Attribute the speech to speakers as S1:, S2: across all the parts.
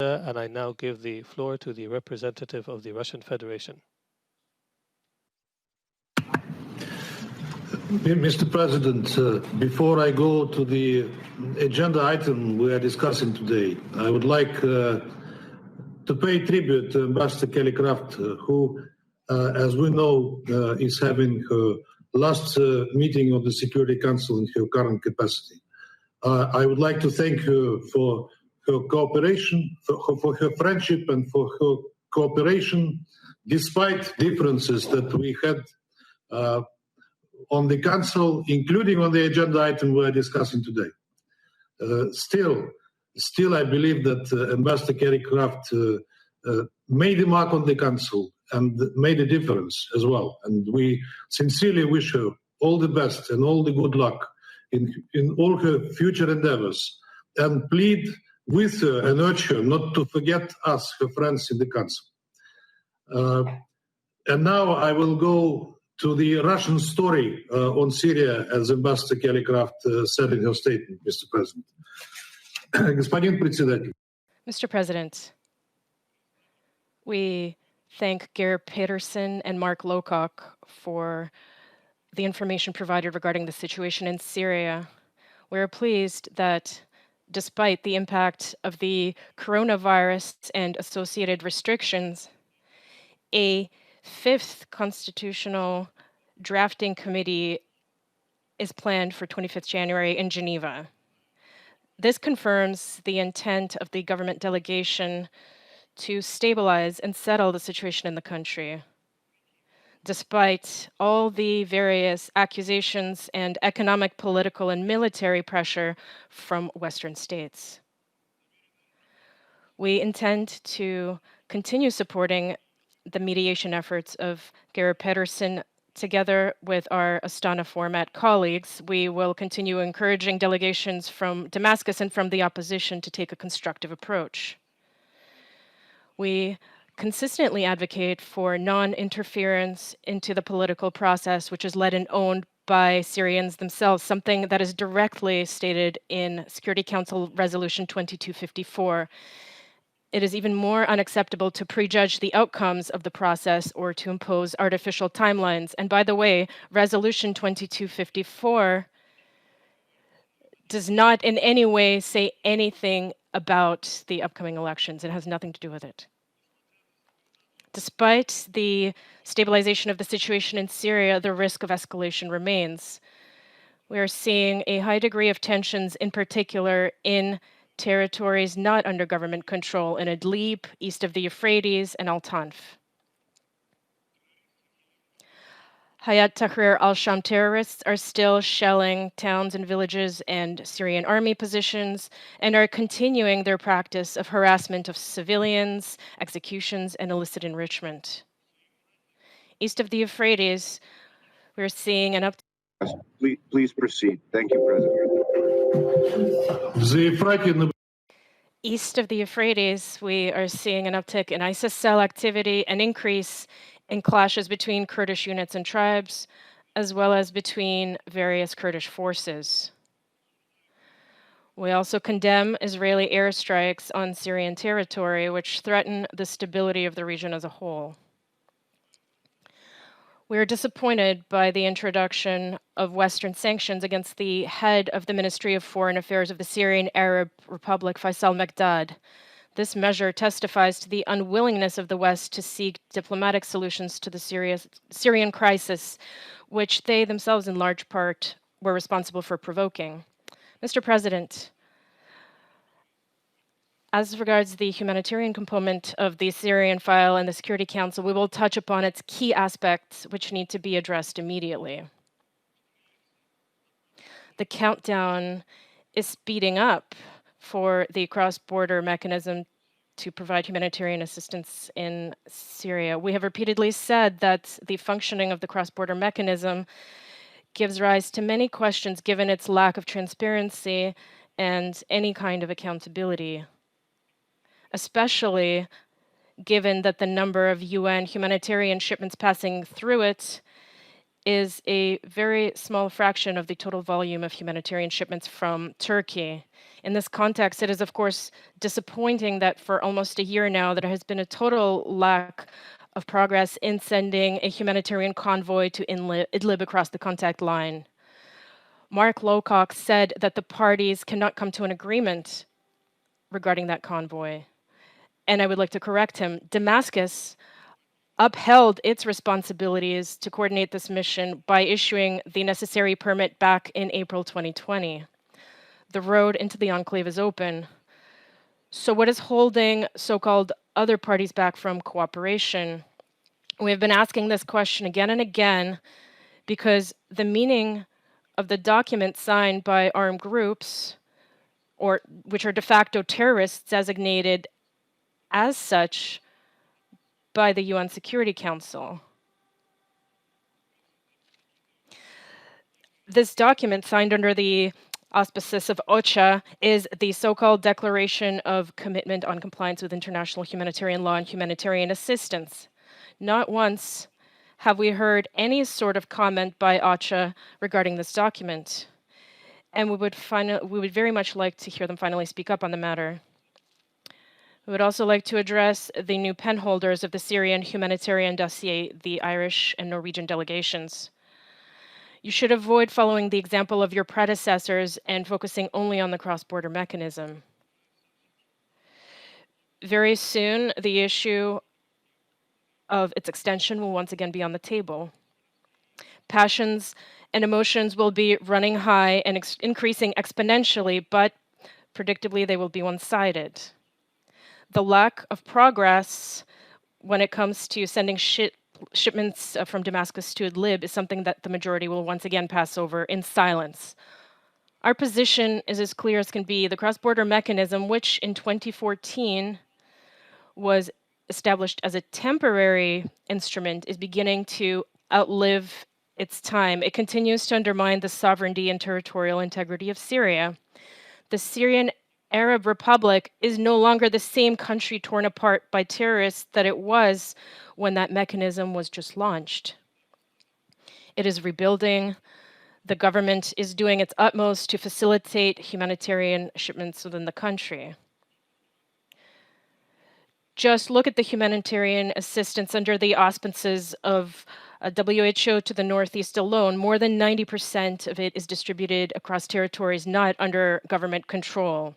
S1: And I now give the floor to the representative of the Russian Federation.
S2: Mr. President, before I go to the agenda item we are discussing today, I would like to pay tribute to Ambassador Kelly Craft, who, as we know, is having her last meeting of the Security Council in her current capacity. I would like to thank her for her cooperation, for her friendship, and for her cooperation, despite differences that we had on the Council, including on the agenda item we are discussing today. Still, I believe that Ambassador Kerry Craft made a mark on the Council and made a difference as well. And we sincerely wish her all the best and all the good luck in all her future endeavors, and plead with her and urge her not to forget us, her friends in the Council. And now I will go to the Russian story on Syria, as Ambassador Kelly Craft said in her statement, Mr. President. Господин председатель.
S3: Mr. President, we thank Geir Peterson and Mark Lowcock for the information provided regarding the situation in Syria. We are pleased that despite the impact of the coronavirus and associated restrictions, a fifth constitutional drafting committee is planned for 25th January in Geneva. This confirms the intent of the government delegation to stabilize and settle the situation in the country, despite all the various accusations and economic, political, and military pressure from Western states. We intend to continue supporting the mediation efforts of Geir Pedersen. Together with our Astana format colleagues, we will continue encouraging delegations from Damascus and from the opposition to take a constructive approach. We consistently advocate for non-interference into the political process, which is led and owned by Syrians themselves, something that is directly stated in Security Council Resolution 2254. It is even more unacceptable to prejudge the outcomes of the process or to impose artificial timelines. And by the way, Resolution 2254 does not in any way say anything about the upcoming elections. It has nothing to do with it. Despite the stabilization of the situation in Syria, the risk of escalation remains. We are seeing a high degree of tensions, in particular in territories not under government control in Idlib, east of the Euphrates, and Al-Tanf. Hayat Tahrir al-Sham terrorists are still shelling towns and villages and Syrian army positions and are continuing their practice of harassment of civilians, executions, and illicit enrichment. East of the Euphrates, we're seeing an
S4: Please proceed. Thank you, President.
S3: East of the Euphrates, we are seeing an uptick in ISIS cell activity, an increase in clashes between Kurdish units and tribes, as well as between various Kurdish forces. We also condemn Israeli airstrikes on Syrian territory, which threaten the stability of the region as a whole. We are disappointed by the introduction of Western sanctions against the head of the Ministry of Foreign Affairs of the Syrian Arab Republic, Faisal Mekdad. This measure testifies to the unwillingness of the West to seek diplomatic solutions to the Syrian crisis, which they themselves in large part were responsible for provoking. Mr. President, as regards the humanitarian component of the Syrian file and the Security Council, we will touch upon its key aspects which need to be addressed immediately. The countdown is speeding up for the cross-border mechanism to provide humanitarian assistance in Syria. We have repeatedly said that the functioning of the cross-border mechanism gives rise to many questions given its lack of transparency and any kind of accountability, especially given that the number of UN humanitarian shipments passing through it is a very small fraction of the total volume of humanitarian shipments from Turkey. In this context, it is of course disappointing that for almost a year now there has been a total lack of progress in sending a humanitarian convoy to Idlib across the contact line. Mark Lowcock said that the parties cannot come to an agreement regarding that convoy. And I would like to correct him. Damascus upheld its responsibilities to coordinate this mission by issuing the necessary permit back in April 2020. The road into the enclave is open. So what is holding so-called other parties back from cooperation? We have been asking this question again and again because the meaning of the document signed by armed groups, or which are de facto terrorists designated as such by the UN Security Council. This document, signed under the auspices of OCHA, is the so-called Declaration of Commitment on Compliance with International Humanitarian Law and Humanitarian Assistance. Not once have we heard any sort of comment by OCHA regarding this document. And we would very much like to hear them finally speak up on the matter. We would also like to address the new pen holders of the Syrian humanitarian dossier, the Irish and Norwegian delegations. You should avoid following the example of your predecessors and focusing only on the cross-border mechanism. Very soon, the issue of its extension will once again be on the table. Passions and emotions will be running high and increasing exponentially, but predictably they will be one-sided. The lack of progress when it comes to sending shipments from Damascus to Idlib is something that the majority will once again pass over in silence. Our position is as clear as can be. The cross-border mechanism, which in 2014 was established as a temporary instrument, is beginning to outlive its time. It continues to undermine the sovereignty and territorial integrity of Syria. The Syrian Arab Republic is no longer the same country torn apart by terrorists that it was when that mechanism was just launched. It is rebuilding. The government is doing its utmost to facilitate humanitarian shipments within the country. Just look at the humanitarian assistance under the auspices of WHO to the Northeast alone. More than 90% of it is distributed across territories not under government control.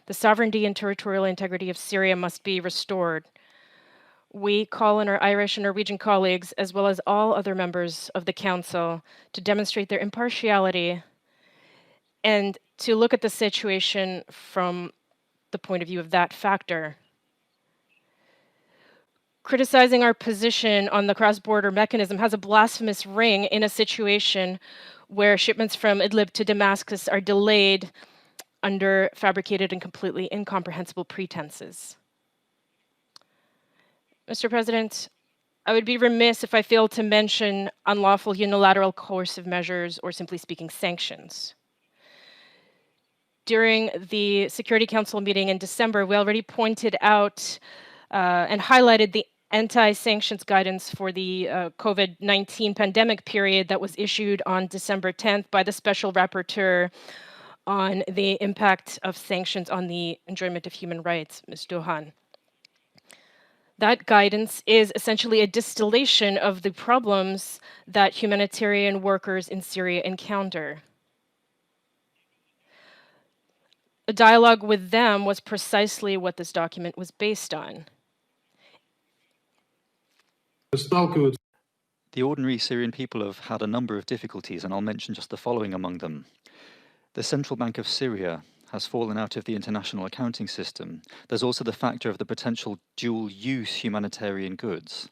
S3: The sovereignty and territorial integrity of Syria must be restored. We call on our Irish and Norwegian colleagues, as well as all other members of the Council, to demonstrate their impartiality and to look at the situation from the point of view of that factor. Criticizing our position on the cross-border mechanism has a blasphemous ring in a situation where shipments from Idlib to Damascus are delayed under fabricated and completely incomprehensible pretenses. Mr. President, I would be remiss if I failed to mention unlawful unilateral coercive measures, or simply speaking, sanctions. During the Security Council meeting in December, we already pointed out and highlighted the anti-sanctions guidance for the COVID-19 pandemic period that was issued on December 10th by the Special Rapporteur on the impact of sanctions on the enjoyment of human rights, Ms. Dohan. That guidance is essentially a distillation of the problems that humanitarian workers in Syria encounter. A dialogue with them was precisely what this document was based on.
S5: The ordinary Syrian people have had a number of difficulties, and I'll mention just the following among them. The Central Bank of Syria has fallen out of the international accounting system. There's also the factor of the potential dual-use humanitarian goods.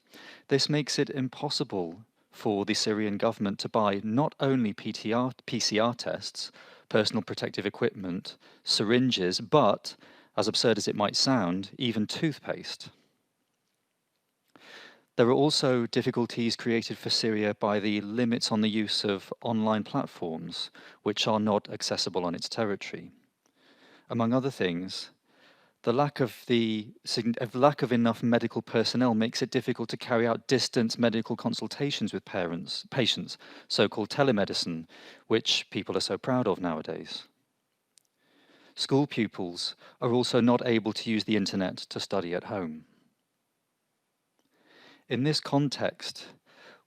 S5: This makes it impossible for the Syrian government to buy not only PCR tests, personal protective equipment, syringes, but, as absurd as it might sound, even toothpaste. There are also difficulties created for Syria by the limits on the use of online platforms, which are not accessible on its territory. Among other things, The lack of enough medical personnel makes it difficult to carry out distant medical consultations with patients, so-called telemedicine, which people are so proud of nowadays. School pupils are also not able to use the internet to study at home. In this context,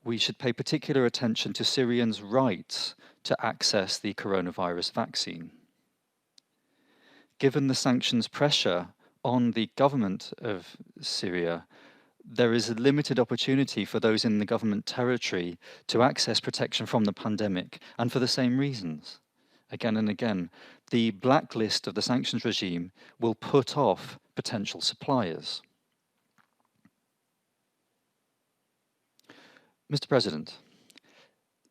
S5: we should pay particular attention to Syrians' rights to access the coronavirus vaccine. Given the sanctions pressure on the government of Syria, there is a limited opportunity for those in the government territory to access protection from the pandemic, and for the same reasons. Again and again, the blacklist of the sanctions regime will put off potential suppliers. Mr. President,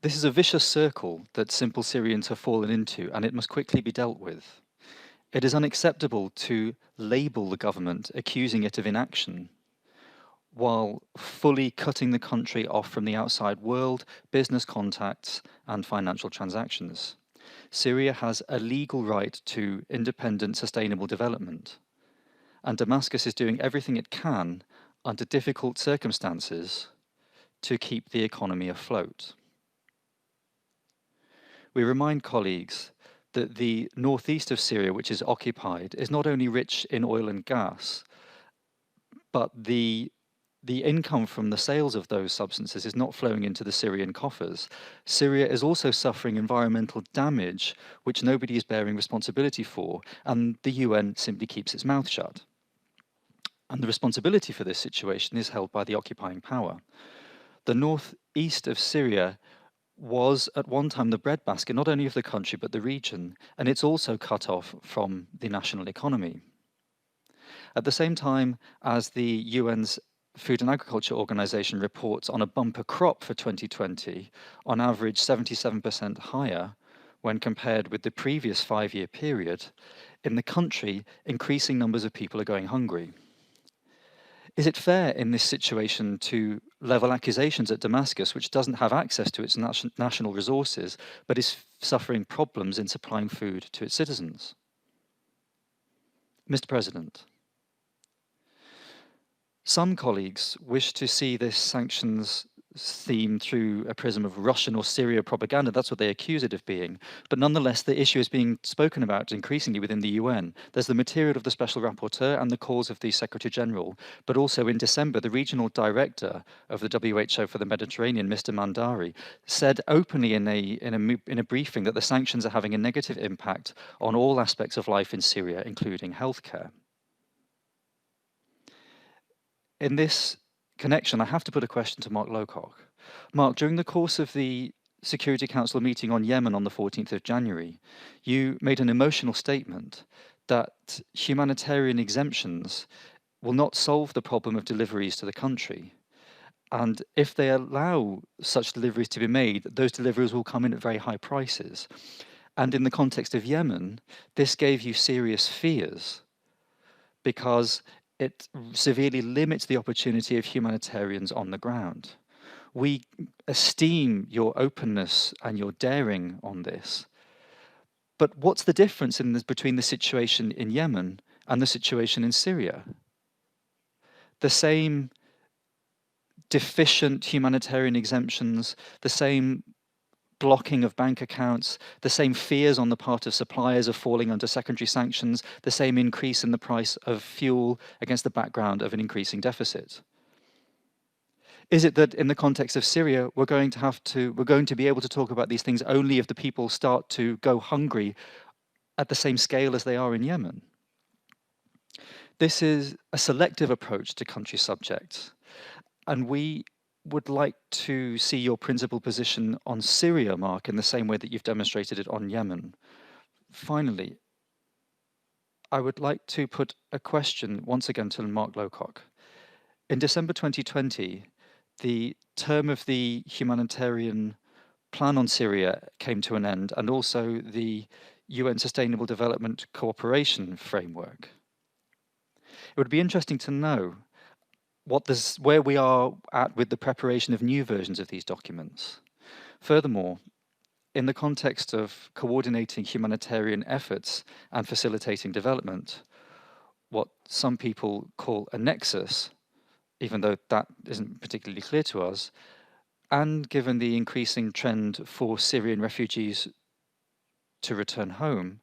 S5: this is a vicious circle that simple Syrians have fallen into, and it must quickly be dealt with. It is unacceptable to label the government, accusing it of inaction, while fully cutting the country off from the outside world, business contacts, and financial transactions. Syria has a legal right to independent, sustainable development, and Damascus is doing everything it can under difficult circumstances to keep the economy afloat. We remind colleagues that the northeast of Syria, which is occupied, is not only rich in oil and gas, but the income from the sales of those substances is not flowing into the Syrian coffers. Syria is also suffering environmental damage, which nobody is bearing responsibility for, and the UN simply keeps its mouth shut. And the responsibility for this situation is held by the occupying power. The northeast of Syria was at one time the breadbasket, not only of the country, but the region, and it's also cut off from the national economy. At the same time as the UN's Food and Agriculture Organization reports on a bumper crop for 2020, on average 77% higher when compared with the previous 5-year period, in the country, increasing numbers of people are going hungry. Is it fair in this situation to level accusations at Damascus, which doesn't have access to its national resources, but is suffering problems in supplying food to its citizens? Mr. President, some colleagues wish to see this sanctions theme through a prism of Russian or Syria propaganda. That's what they accuse it of being. But nonetheless, the issue is being spoken about increasingly within the UN. There's the material of the Special Rapporteur and the calls of the Secretary General. But also in December, the regional director of the WHO for the Mediterranean, Mr. Mandari, said openly in a briefing that the sanctions are having a negative impact on all aspects of life in Syria, including healthcare. In this connection, I have to put a question to Mark Lowcock. Mark, during the course of the Security Council meeting on Yemen on the 14th of January, you made an emotional statement that humanitarian exemptions will not solve the problem of deliveries to the country. And if they allow such deliveries to be made, those deliveries will come in at very high prices. And in the context of Yemen, this gave you serious fears because it severely limits the opportunity of humanitarians on the ground. We esteem your openness and your daring on this, but what's the difference between the situation in Yemen and the situation in Syria? The same deficient humanitarian exemptions, the same blocking of bank accounts, the same fears on the part of suppliers of falling under secondary sanctions, the same increase in the price of fuel against the background of an increasing deficit. Is it that in the context of Syria, we're going to be able to talk about these things only if the people start to go hungry at the same scale as they are in Yemen? This is a selective approach to country subjects, and we would like to see your principal position on Syria, Mark, in the same way that you've demonstrated it on Yemen. Finally, I would like to put a question once again to Mark Lowcock. In December 2020, the term of the humanitarian plan on Syria came to an end, and also the UN Sustainable Development Cooperation Framework. It would be interesting to know where we are at with the preparation of new versions of these documents. Furthermore, in the context of coordinating humanitarian efforts and facilitating development, what some people call a nexus, even though that isn't particularly clear to us, and given the increasing trend for Syrian refugees to return home,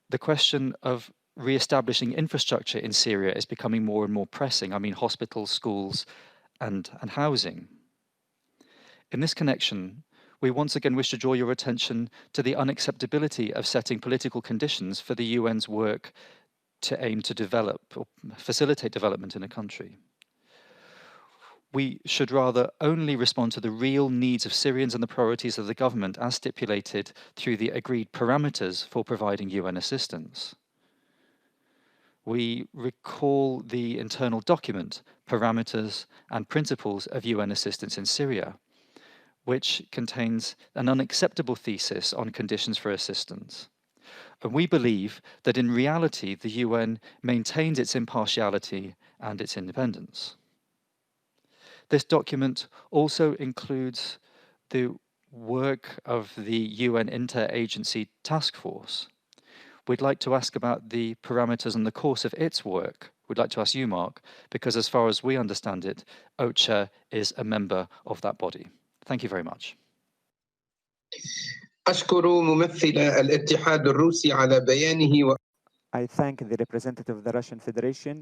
S5: the question of re-establishing infrastructure in Syria is becoming more and more pressing. I mean, hospitals, schools, and housing. In this connection, we once again wish to draw your attention to the unacceptability of setting political conditions for the UN's work to aim to develop or facilitate development in a country. We should rather only respond to the real needs of Syrians and the priorities of the government as stipulated through the agreed parameters for providing UN assistance. We recall the internal document, Parameters and Principles of UN Assistance in Syria, which contains an unacceptable thesis on conditions for assistance. And we believe that in reality, the UN maintains its impartiality and its independence. This document also includes the work of the UN Interagency Task Force. We'd like to ask about the parameters and the course of its work. We'd like to ask you, Mark, because as far as we understand it, OCHA is a member of that body. Thank you very much.
S6: أشكر ممثل الاتحاد الروسي على بيانه.
S7: I thank the representative of the Russian Federation